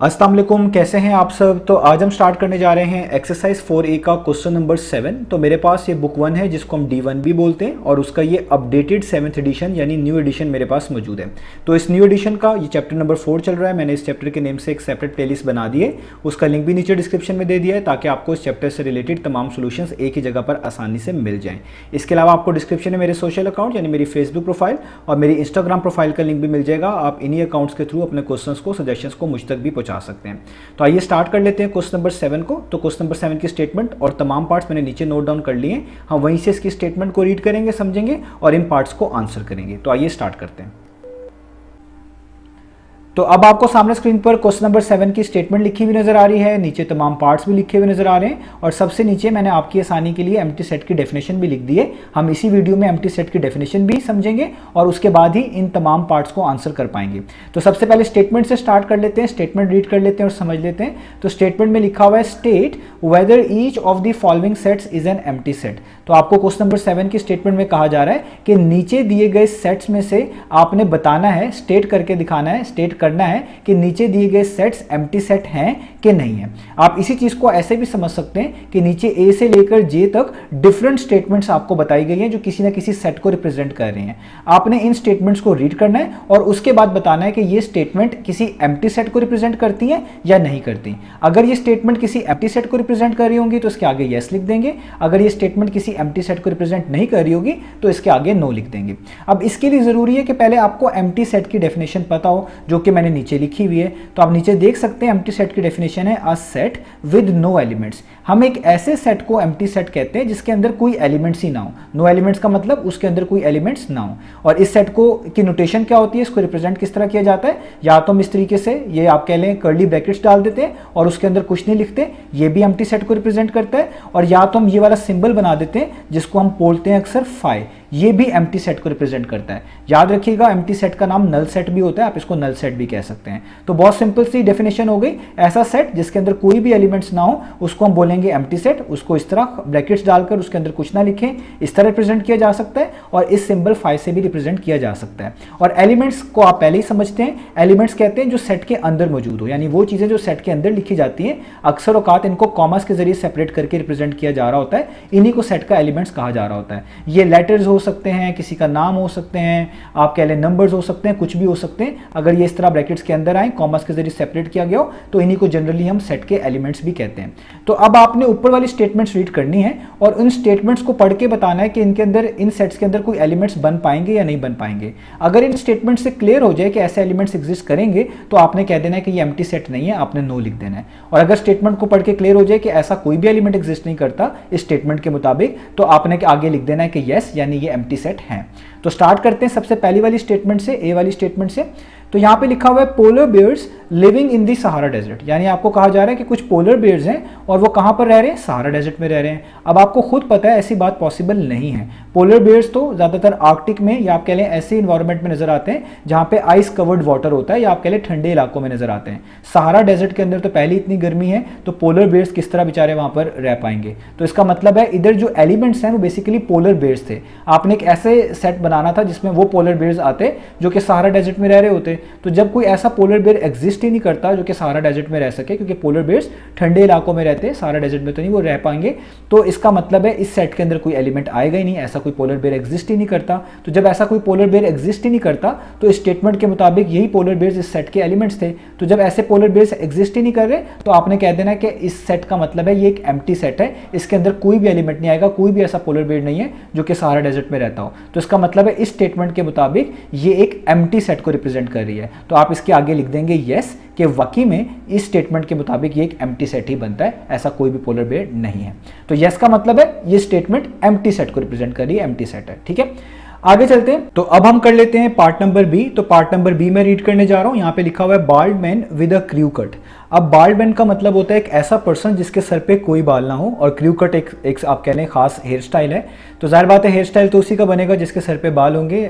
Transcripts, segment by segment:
अस्सलाम वालेकुम, कैसे हैं आप सब। तो आज हम स्टार्ट करने जा रहे हैं एक्सरसाइज 4A का क्वेश्चन नंबर 7। तो मेरे पास ये बुक 1 है जिसको हम D1 भी बोलते हैं और उसका ये अपडेटेड 7th एडिशन यानी न्यू एडिशन मेरे पास मौजूद है। तो इस न्यू एडिशन का ये चैप्टर नंबर 4 चल रहा है। मैंने इस चैप्टर के नेम से एक सेपरेट प्लेलिस्ट बना दी है, उसका लिंक भी नीचे डिस्क्रिप्शन में दे दिया है ताकि आपको इस चैप्टर से रिलेटेड तमाम सोल्यूशंस एक ही जगह पर आसानी से मिल जाएं। इसके अलावा आपको डिस्क्रिप्शन में मेरे सोशल अकाउंट यानी मेरी फेसबुक प्रोफाइल और मेरी इंस्टाग्राम प्रोफाइल का लिंक भी मिल जाएगा। आप इन्हीं अकाउंट्स के थ्रू अपने क्वेश्चंस को, सजेशंस को मुझ तक भी पहुंचा सकते हैं। तो आइए स्टार्ट कर लेते हैं क्वेश्चन नंबर 7 को। तो क्वेश्चन नंबर 7 की स्टेटमेंट और तमाम पार्ट्स मैंने नीचे नोट डाउन कर लिए हैं। हम वहीं से इसकी स्टेटमेंट को रीड करेंगे, समझेंगे और इन पार्ट्स को आंसर करेंगे। तो आइए स्टार्ट करते हैं। तो अब आपको सामने स्क्रीन पर क्वेश्चन नंबर 7 की स्टेटमेंट लिखी हुई नजर आ रही है, नीचे तमाम पार्ट्स भी लिखे हुए नजर आ रहे हैं और सबसे नीचे मैंने आपकी आसानी के लिए एम्प्टी सेट की डेफिनेशन भी लिख दी है। हम इसी वीडियो में एम्प्टी सेट की डेफिनेशन भी समझेंगे और उसके बाद ही इन तमाम पार्ट्स को आंसर कर पाएंगे। तो सबसे पहले स्टेटमेंट से स्टार्ट कर लेते हैं, स्टेटमेंट रीड कर लेते हैं और समझ लेते हैं। तो स्टेटमेंट में लिखा हुआ है state whether each of the following sets is an empty set. तो आपको क्वेश्चन नंबर 7 की स्टेटमेंट में कहा जा रहा है कि नीचे दिए गए सेट्स में से आपने बताना है, स्टेट करके दिखाना है, स्टेट करना है कि नीचे दिए गए सेट्स एम्प्टी सेट हैं कि नहीं है। आप इसी चीज को ऐसे भी समझ सकते हैं कि नीचे ए से लेकर जे तक डिफरेंट स्टेटमेंट्स आपको बताई गई हैं जो किसी ना किसी सेट को रिप्रेजेंट कर रही हैं। आपने इन स्टेटमेंट्स को रीड करना है और उसके बाद बताना है कि ये स्टेटमेंट किसी एम्प्टी सेट को रिप्रेजेंट करती हैं या नहीं करती। अगर ये स्टेटमेंट किसी एम्प्टी सेट को रिप्रेजेंट कर रही होंगी तो इसके आगे यस लिख देंगे। अगर ये स्टेटमेंट किसी एम्प्टी सेट को रिप्रेजेंट नहीं कर रही होगी तो इसके आगे नो लिख देंगे। अब इसके लिए जरूरी है कि पहले आपको एम्प्टी सेट की डेफिनेशन पता हो, जो कि मैंने नीचे लिखी हुई है। तो आप नीचे देख सकते हैं एम्प्टी सेट की डेफिनेशन है a set with no elements. हम एक ऐसे सेट को एम्प्टी सेट कहते हैं जिसके अंदर कोई एलिमेंट्स ही ना हो। नो एलिमेंट्स का मतलब उसके अंदर कोई एलिमेंट्स ना हो। और इस सेट को की नोटेशन क्या होती है, इसको रिप्रेजेंट किस तरह किया जाता है, या तो हम इस तरीके से ये आप कह लें कर्ली ब्रैकेट्स डाल देते हैं और उसके अंदर कुछ नहीं लिखते, ये भी एम्प्टी सेट को रिप्रेजेंट करता है। और या तो हम ये वाला सिंबल बना देते हैं जिसको हम बोलते हैं अक्सर फाई, ये भी एम्प्टी सेट को रिप्रेजेंट करता है। याद रखिएगा एम्प्टी सेट का नाम नल सेट भी होता है, आप इसको नल सेट भी कह सकते हैं। तो बहुत सिंपल सी डेफिनेशन हो गई। ऐसा सेट जिसके अंदर कोई भी एलिमेंट्स ना हो उसको हम बोलेंगे एम्प्टी सेट। उसको इस तरह ब्रैकेट्स डालकर उसके अंदर कुछ ना लिखें, इस तरह रिप्रेजेंट किया जा सकता है और इस सिंबल फाई से भी रिप्रेजेंट किया जा सकता है। और एलिमेंट्स को आप पहले ही समझते हैं, एलिमेंट्स कहते हैं जो सेट के अंदर मौजूद हो, यानी वो चीजें जो सेट के अंदर लिखी जाती हैं। अक्सर औकात इनको कॉमास के जरिए सेपरेट करके रिप्रेजेंट किया जा रहा होता है, इन्हीं को सेट का एलिमेंट्स कहा जा रहा होता है। ये लेटर्स हो सकते हैं, किसी का नाम हो सकते हैं, आप कह लें नंबर्स हो सकते हैं, कुछ भी हो सकते हैं। अगर ये इस तरह ब्रैकेट्स के अंदर आए, कॉमास के जरिए सेपरेट किया गया हो तो इन्हीं को जनरली हम सेट के एलिमेंट्स भी कहते हैं। तो अब आपने ऊपर वाली स्टेटमेंट्स रीड करनी है और उन स्टेटमेंट्स को पढ़ के बताना है कि इनके अंदर, इन सेट्स के अंदर कोई एलिमेंट्स बन पाएंगे या नहीं बन पाएंगे। अगर इन स्टेटमेंट्स से क्लियर हो जाए कि ऐसे एलिमेंट्स एग्जिस्ट करेंगे तो आपने कह देना है कि ये एम्प्टी सेट नहीं है, आपने नो लिख देना है। और अगर स्टेटमेंट को पढ़ के क्लियर हो जाए कि ऐसा कोई भी एलिमेंट एग्जिस्ट नहीं करता इस स्टेटमेंट के मुताबिक, तो आपने आगे लिख देना है कि यस, यानी ये एम्प्टी सेट है। तो स्टार्ट करते हैं सबसे पहली वाली स्टेटमेंट से, ए वाली स्टेटमेंट से। तो यहां पे लिखा हुआ है polar bears living in the Sahara desert, यानी आपको कहा जा रहा है कि कुछ पोलर बेयर्स हैं और वो कहां पर रह रहे हैं, सहारा डेजर्ट में रह रहे हैं। अब आपको खुद पता है ऐसी बात पॉसिबल नहीं है। पोलर बेयर्स तो ज्यादातर आर्कटिक में या आप कह लें ऐसे इन्वायरमेंट में नजर आते हैं जहां पे आइस कवर्ड वाटर होता है, या आप कह लें ठंडे इलाकों में नजर आते हैं। सहारा डेजर्ट के अंदर तो पहले इतनी गर्मी है, तो पोलर बेयर्स किस तरह बेचारे वहां पर रह पाएंगे। तो इसका मतलब है इधर जो एलिमेंट्स हैं वो बेसिकली पोलर बेयर्स थे। आपने एक ऐसे सेट बनाना था जिसमें वो पोलर बेयर्स आते जो कि सहारा डेजर्ट में रह रहे होते। तो जब कोई ऐसा पोलर बेयर एग्जिस्ट ही नहीं करता जो कि सहारा डेजर्ट में रह सके, क्योंकि पोलर बेयर्स ठंडे इलाकों में रहते हैं, सहारा डेजर्ट में तो नहीं वो रह पाएंगे, तो इसका मतलब है इस सेट के अंदर कोई एलिमेंट आएगा ही नहीं, ऐसा कोई पोलर बेयर एग्जिस्ट ही नहीं करता। तो जब ऐसा कोई पोलर बेयर एग्जिस्ट ही नहीं करता तो इस स्टेटमेंट के मुताबिक यही पोलर बेयर्स इस सेट के एलिमेंट्स थे। तो जब ऐसे पोलर बेयर्स एग्जिस्ट ही नहीं कर रहे तो आपने कह देना कि इस सेट का मतलब है ये एक एम्प्टी सेट है, इसके अंदर कोई भी एलिमेंट नहीं आएगा, कोई भी ऐसा पोलर बेयर नहीं है जो कि सहारा डेजर्ट में रहता हो। तो इसका मतलब है इस स्टेटमेंट के मुताबिक ये एक एम्प्टी सेट को रिप्रेजेंट कर रही है। तो आप इसके आगे लिख देंगे यस कि वाकई में इस स्टेटमेंट के मुताबिक ये एक एम्प्टी सेट ही बनता है, ऐसा कोई भी पोलर बेयर नहीं है। तो यस का मतलब है ये स्टेटमेंट एम्प्टी सेट को रिप्रेजेंट कर रही है, एम्प्टी सेट है। ठीक है, आगे चलते हैं। तो अब हम कर लेते हैं पार्ट नंबर बी। तो पार्ट नंबर बी में रीड करने जा रहा हूं। यहां पे लिखा हुआ है bald man with a crew cut. अब बाल्ड मैन का मतलब होता है एक ऐसा पर्सन जिसके सर पे कोई बाल ना हो, और क्रू कट एक आप कह लें खास हेयर स्टाइल है। तो जाहिर बात है हेयर स्टाइल तो उसी का बनेगा जिसके सर पे बाल होंगे।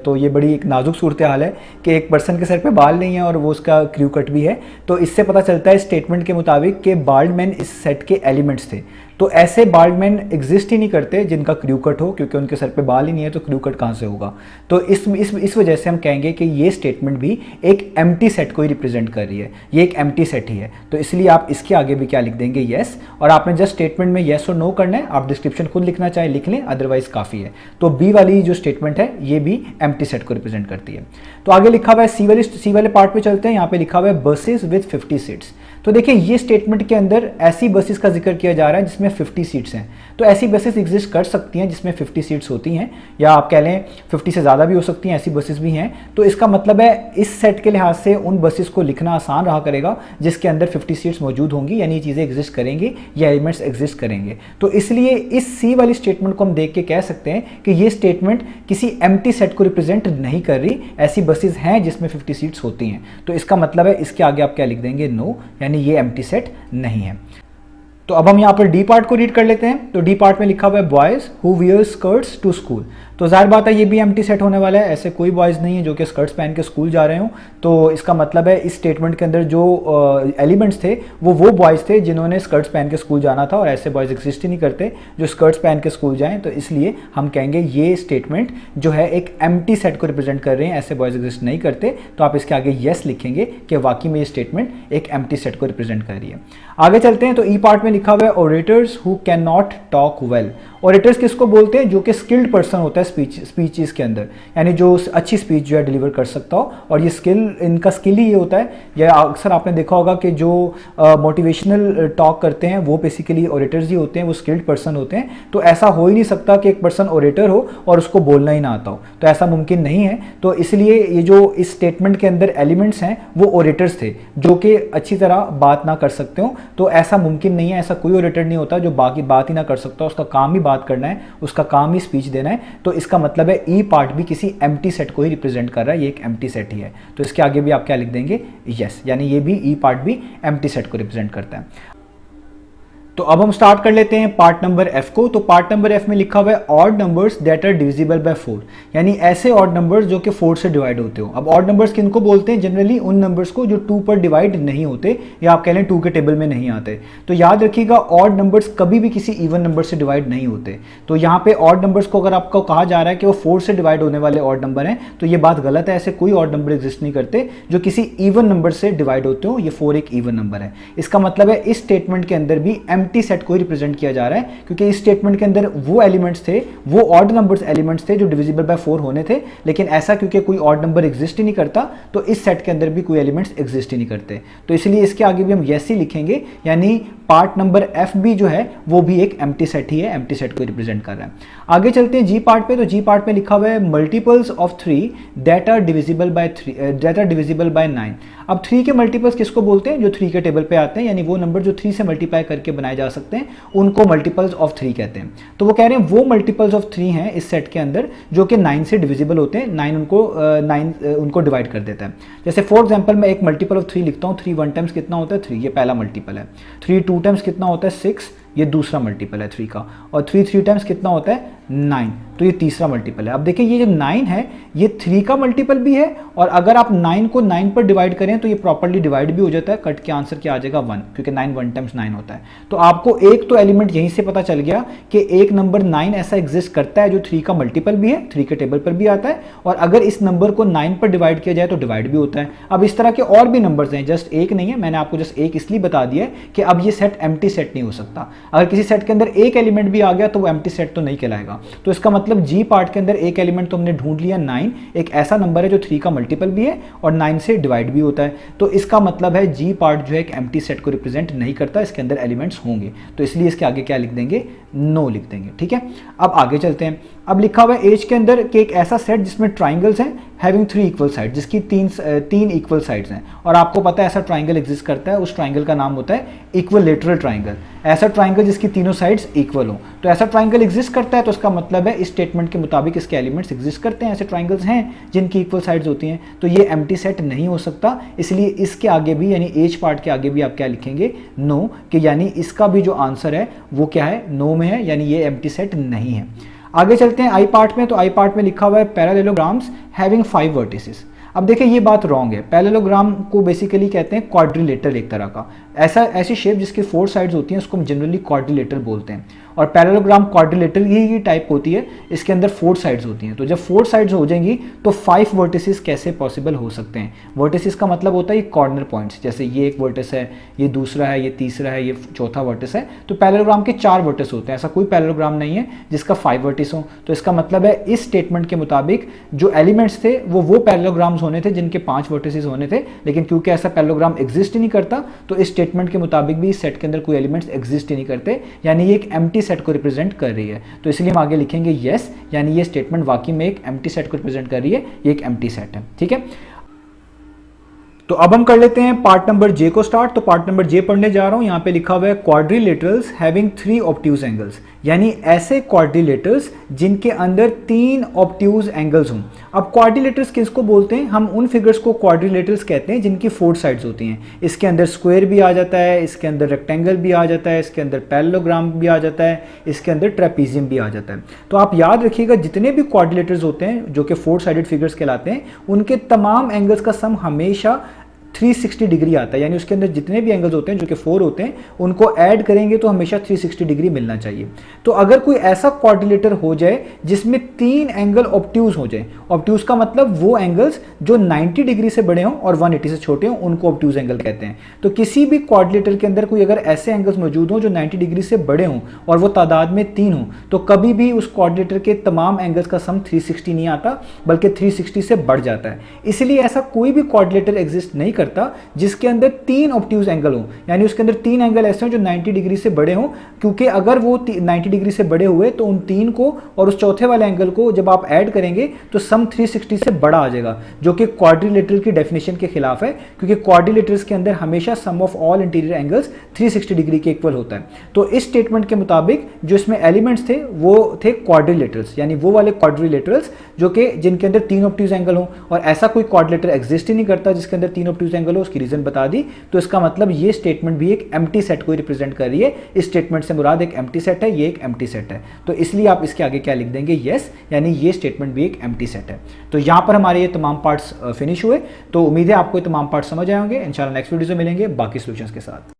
तो ये बड़ी एक नाजुक सूरत हाल है कि एक पर्सन के सर पे बाल नहीं है और वो उसका क्रू कट भी है। तो इससे पता चलता है स्टेटमेंट के मुताबिक कि बाल्ड मैन इस सेट के एलिमेंट्स थे। तो ऐसे बाल्ड मैन एग्जिस्ट ही नहीं करते जिनका क्रू कट हो, क्योंकि उनके सर पे बाल ही नहीं है तो क्रू कट कहाँ से होगा। तो इस वजह से हम कहेंगे कि ये स्टेटमेंट भी एक एम्प्टी सेट को ही रिप्रेजेंट कर रही है, ये एक एम्प्टी सेट ही है। तो इसलिए आप इसके आगे भी क्या लिख देंगे, येस। और आपने जस्ट स्टेटमेंट में येस और नो करना है, आप डिस्क्रिप्शन खुद लिखना चाहे लिख लें, अदरवाइज काफ़ी है। तो बी वाली जो स्टेटमेंट है ये भी एम्प्टी सेट को रिप्रेजेंट करती है। तो आगे लिखा हुआ है सी वाले पार्ट पे चलते हैं। यहाँ पे लिखा हुआ है बसेस विद 50 सीट्स। तो देखिए ये स्टेटमेंट के अंदर ऐसी बसेस का जिक्र किया जा रहा है जिसमें 50 सीट्स हैं। तो ऐसी बसेस एग्जिस्ट कर सकती हैं जिसमें 50 सीट्स होती हैं, या आप कह लें 50 से ज़्यादा भी हो सकती हैं, ऐसी बसेस भी हैं। तो इसका मतलब है इस सेट के लिहाज से उन बसेस को लिखना आसान रहा करेगा जिसके अंदर 50 सीट्स मौजूद होंगी, यानी ये चीज़ें एग्जिस्ट करेंगी, ये एलिमेंट्स एग्जिस्ट करेंगे। तो इसलिए इस सी वाली स्टेटमेंट को हम देख के कह सकते हैं कि ये स्टेटमेंट किसी एम्प्टी सेट को रिप्रेजेंट नहीं कर रही, ऐसी बसेस हैं जिसमें 50 सीट्स होती हैं। तो इसका मतलब है इसके आगे आप क्या लिख देंगे, नो, यानी ये एम्प्टी सेट नहीं है। तो अब हम यहाँ पर डी पार्ट को रीड कर लेते हैं। तो डी पार्ट में लिखा हुआ है boys who wear skirts to school. तो जाहिर बात है ये भी एम्प्टी सेट होने वाला है, ऐसे कोई बॉयज़ नहीं है जो कि स्कर्ट्स पहन के स्कूल जा रहे हों। तो इसका मतलब है इस स्टेटमेंट के अंदर जो एलिमेंट्स थे वो बॉयज़ थे जिन्होंने स्कर्ट्स पहन के स्कूल जाना था, और ऐसे बॉयज़ एग्जिस्ट ही नहीं करते जो स्कर्ट्स पहन के स्कूल जाएँ। तो इसलिए हम कहेंगे ये स्टेटमेंट जो है एक एम्प्टी सेट को रिप्रेजेंट कर रहे हैं, ऐसे बॉयज़ एग्जिस्ट नहीं करते। तो आप इसके आगे येस लिखेंगे कि वाकई में ये स्टेटमेंट एक एम्प्टी सेट को रिप्रेजेंट कर रही है। आगे चलते हैं। तो ई पार्ट में लिखा हुआ है orators who can not talk well. Orators किसको बोलते हैं, जो कि स्किल्ड पर्सन होता है स्पीचेस के अंदर, यानी जो अच्छी स्पीच जो है डिलीवर कर सकता हो। और ये इनका स्किल ही ये होता है। या अक्सर आपने देखा होगा कि जो मोटिवेशनल टॉक करते हैं वो बेसिकली ओरेटर्स ही होते हैं, वो स्किल्ड पर्सन होते हैं। तो ऐसा हो ही नहीं सकता कि एक पर्सन ओरेटर हो और उसको बोलना ही ना आता हो, तो ऐसा मुमकिन नहीं है। तो इसलिए ये जो इस स्टेटमेंट के अंदर एलिमेंट्स हैं वो ओरेटर्स थे जो कि अच्छी तरह बात ना कर सकते हो। तो ऐसा मुमकिन नहीं है, ऐसा कोई ओरेटर नहीं होता जो बाकी बात ही ना कर सकता, उसका काम ही बात करना है, उसका काम ही स्पीच देना है। तो इसका मतलब है ई पार्ट भी किसी एम्प्टी सेट को ही रिप्रेजेंट कर रहा है, ये एक एम्प्टी सेट ही है। तो इसके आगे भी आप क्या लिख देंगे, यस, यानी ये भी ई पार्ट भी एम्प्टी सेट को रिप्रेजेंट करता है। तो अब हम स्टार्ट कर लेते हैं पार्ट नंबर एफ को। तो पार्ट नंबर एफ में लिखा हुआ है odd numbers that are divisible by 4, यानी ऐसे ऑड नंबर्स जो कि 4 से डिवाइड होते हो। अब ऑड नंबर्स किनको बोलते हैं, जनरली उन नंबर्स को जो 2 पर डिवाइड नहीं होते, या आप कह लें 2 के टेबल में नहीं आते। तो याद रखिएगा ऑड नंबर्स कभी भी किसी इवन नंबर से डिवाइड नहीं होते। तो यहाँ पे ऑड नंबर्स को अगर आपको कहा जा रहा है कि वो 4 से डिवाइड होने वाले ऑड नंबर हैं, तो ये बात गलत है। ऐसे कोई ऑड नंबर एग्जिस्ट नहीं करते जो किसी इवन नंबर से डिवाइड होते हो। ये 4 एक इवन नंबर है। इसका मतलब है इस स्टेटमेंट के अंदर भी एम्प्टी सेट को रिप्रेजेंट किया जा रहा है, क्योंकि इस स्टेटमेंट के अंदर वो एलिमेंट्स थे, वो ऑड नंबर्स एलिमेंट्स थे जो डिविजिबल बाय 4 होने थे। लेकिन ऐसा क्योंकि कोई ऑड नंबर एग्जिस्ट ही नहीं करता, तो इस सेट के अंदर भी कोई एलिमेंट्स एग्जिस्ट ही नहीं करते। तो इसलिए इसके आगे भी हम यस ही लिखेंगे, यानी पार्ट नंबर एफ भी जो है वो भी एक एम्प्टी सेट ही है, एम्प्टी सेट को रिप्रेजेंट कर रहा है। आगे चलते हैं जी पार्ट पे। तो जी पार्ट में लिखा हुआ है multiples of 3 that are divisible by 9। अब 3 के मल्टीपल्स किसको बोलते हैं, जो 3 के टेबल पे आते हैं, यानी वो नंबर जो 3 से मल्टीप्लाई करके बनाए जा सकते हैं, उनको मल्टीपल्स ऑफ 3 कहते हैं। तो वो कह रहे हैं वो मल्टीपल्स ऑफ 3 हैं इस सेट के अंदर जो कि 9 से डिविजिबल होते हैं, 9 उनको डिवाइड कर देता है। जैसे फॉर एग्जांपल मैं एक मल्टीपल ऑफ 3 लिखता हूँ, 3 1 टाइम्स कितना होता है 3, ये पहला मल्टीपल है। 3 2 टाइम्स कितना होता है 6, ये दूसरा मल्टीपल है 3 का। और 3 3 टाइम्स कितना होता है 9, तो ये तीसरा मल्टीपल है। अब देखिए ये जो 9 है ये 3 का मल्टीपल भी है, और अगर आप 9 को 9 पर डिवाइड करें तो ये प्रॉपर्ली डिवाइड भी हो जाता है। कट के आंसर क्या आ जाएगा 1, क्योंकि 9 1 टाइम्स 9 होता है। तो आपको एक तो एलिमेंट यहीं से पता चल गया कि एक नंबर 9 ऐसा एग्जिस्ट करता है जो 3 का मल्टीपल भी है, 3 के टेबल पर भी आता है, और अगर इस नंबर को 9 पर डिवाइड किया जाए तो डिवाइड भी होता है। अब इस तरह के और भी नंबर्स हैं, जस्ट एक नहीं है, मैंने आपको जस्ट एक इसलिए बता दिया है कि अब ये सेट एम्प्टी सेट नहीं हो सकता। अगर किसी सेट के अंदर एक एलिमेंट भी आ गया तो वो एम्प्टी सेट तो नहीं कहलाएगा। तो इसका मतलब जी पार्ट के अंदर एक एलिमेंट तो हमने ढूंढ लिया 9, एक ऐसा नंबर है जो 3 का मल्टीपल भी है और 9 से डिवाइड भी होता है। तो इसका मतलब है जी पार्ट जो है एक एम्प्टी सेट को रिप्रेजेंट नहीं करता, इसके अंदर एलिमेंट्स होंगे। तो इसलिए इसके आगे क्या लिख देंगे, नो लिख देंगे। ठीक है, अब आगे चलते हैं। अब लिखा हुआ है एज के अंदर कि एक ऐसा सेट जिसमें ट्राइंगल्स हैं हैविंग 3 इक्वल साइड, जिसकी तीन इक्वल साइड्स हैं। और आपको पता है ऐसा ट्राइंगल एग्जिस्ट करता है, उस ट्राइंगल का नाम होता है इक्विलेटरल ट्राइंगल। ऐसा ट्राइंगल जिसकी तीनों साइड्स इक्वल हो, तो ऐसा ट्राइंगल एग्जिस्ट करता है। तो इसका मतलब है इस स्टेटमेंट के मुताबिक इसके एलिमेंट्स एग्जिस्ट करते हैं, ऐसे ट्राइंगल्स हैं जिनकी इक्वल साइड्स होती हैं, तो ये एम्प्टी सेट नहीं हो सकता। इसलिए इसके आगे भी यानी एज पार्ट के आगे भी आप क्या लिखेंगे, नो, कि यानी इसका भी जो आंसर है वो क्या है, नो में है, यानी ये एम्प्टी सेट नहीं है। आगे चलते हैं आई पार्ट में। तो आई पार्ट में लिखा हुआ है पैरेललोग्राम्स हैविंग 5 वर्टिसेस। अब देखिए ये बात रॉन्ग है। पैरेललोग्राम को बेसिकली कहते हैं क्वाड्रिलेटरल एक तरह का, ऐसी शेप जिसकी 4 साइड्स होती हैं उसको हम जनरली क्वाड्रिलेटरल बोलते हैं। और पैरेललोग्राम क्वाड्रिलेटरल ही टाइप होती है, इसके अंदर 4 साइड्स होती हैं। तो जब 4 साइड्स हो जाएंगी तो 5 वर्टिसेस कैसे पॉसिबल हो सकते हैं। वर्टिसेस का मतलब होता है ये कॉर्नर पॉइंट्स, जैसे ये एक वर्टिस है, ये दूसरा है, ये तीसरा है, ये चौथा वर्टिस है। तो पैरेललोग्राम के 4 वर्टिस होते हैं, ऐसा कोई पैरेललोग्राम नहीं है जिसका 5 वर्टिस हो। तो इसका मतलब है इस स्टेटमेंट के मुताबिक जो एलिमेंट्स थे वो पैरेललोग्राम्स होने थे जिनके 5 वर्टिसेस होने थे, लेकिन क्योंकि ऐसा पैरेललोग्राम एग्जिस्ट ही नहीं करता तो इस स्टेटमेंट के मुताबिक भी इस सेट के अंदर कोई एलिमेंट्स एग्जिस्ट ही नहीं करते, यानी ये एक एम्प्टी सेट को रिप्रेजेंट कर रही है। तो इसलिए हम आगे लिखेंगे यस, यानी ये स्टेटमेंट वाकई में एक एम्प्टी सेट को रिप्रेजेंट कर रही है, ये एक एम्प्टी सेट है। ठीक है, तो अब हम कर लेते हैं पार्ट नंबर जे को स्टार्ट। तो पार्ट नंबर जे पढ़ने जा रहा हूं। यहां पे लिखा हुआ है क्वाड्रिलेटरल्स हैविंग 3 ऑब्ट्यूज एंगल्स, यानी ऐसे क्वाड्रिलेटरल्स जिनके अंदर 3 ऑब्ट्यूज एंगल्स हों। अब क्वाड्रिलेटरल्स किसको बोलते हैं, हम उन फिगर्स को क्वाड्रिलेटरल्स कहते हैं जिनकी 4 साइड्स होती हैं। इसके अंदर स्क्वायर भी आ जाता है, इसके अंदर रेक्टेंगल भी आ जाता है, इसके अंदर पैरेललोग्राम भी आ जाता है, इसके अंदर ट्रेपीजियम भी आ जाता है। तो आप याद रखिएगा जितने भी क्वाड्रिलेटरल्स होते हैं जो कि 4 साइडेड फिगर्स कहलाते हैं, उनके तमाम एंगल्स का सम हमेशा 360 डिग्री आता है, यानी उसके अंदर जितने भी एंगल्स होते हैं जो कि 4 होते हैं उनको ऐड करेंगे तो हमेशा 360 डिग्री मिलना चाहिए। तो अगर कोई ऐसा क्वाड्रिलेटर हो जाए जिसमें 3 एंगल ऑब्ट्यूज हो जाए, ऑब्ट्यूज का मतलब वो एंगल्स जो 90 डिग्री से बड़े हों और 180 से छोटे हों, उनको ऑब्ट्यूज एंगल कहते हैं। तो किसी भी क्वाड्रिलेटर के अंदर कोई अगर ऐसे एंगल्स मौजूद हों जो 90 डिग्री से बड़े हों और वो तादाद में 3 हों, तो कभी भी उस क्वाड्रिलेटर के तमाम एंगल्स का सम 360 नहीं आता बल्कि 360 से बढ़ जाता है। इसलिए ऐसा कोई भी क्वाड्रिलेटर एग्जिस्ट नहीं करता जिसके अंदर 3 ऑब्ट्यूज एंगल हो, यानी उसके अंदर 3 एंगल ऐसे हो जो 90 डिग्री से बड़े हों, क्योंकि अगर वो 90 डिग्री से बड़े हुए तो उन 3 को और उस चौथे वाले एंगल को जब आप ऐड करेंगे तो सम 360 से बड़ा आ जाएगा, जो कि क्वाड्रिलेटरल की डेफिनेशन के खिलाफ है, क्योंकि क्वाड्रिलेटरल्स के अंदर हमेशा sum of all interior angles 360 degree के इक्वल होता है। तो इस स्टेटमेंट के मुताबिक जो इसमें एलिमेंट्स थे वो थे क्वाड्रिलेटरल्स, यानी वो वाले क्वाड्रिलेटरल्स जो कि जिनके अंदर 3 ऑब्ट्यूज एंगल हो, और ऐसा कोई क्वाड्रिलेटर एग्जिस्ट ही नहीं करता जिसके अंदर 3 ऑब्ट्यूज एंगल हो। उसकी रीजन बता दी, तो इसका मतलब ये स्टेटमेंट भी एक एम्प्टी सेट को रिप्रेजेंट कर रही है। इस स्टेटमेंट से मुराद एक एम्प्टी सेट है, ये एक एम्प्टी सेट है। तो इसलिए आप इसके आगे क्या लिख देंगे, यस, यानी ये स्टेटमेंट भी एक एम्प्टी सेट है। तो यहां पर हमारे ये तमाम पार्ट्स फिनिश हुए। तो उम्मीद है आपको ये तमाम पार्ट्स समझ आए होंगे। इंशाल्लाह नेक्स्ट वीडियो से मिलेंगे बाकी सॉल्यूशंस के साथ।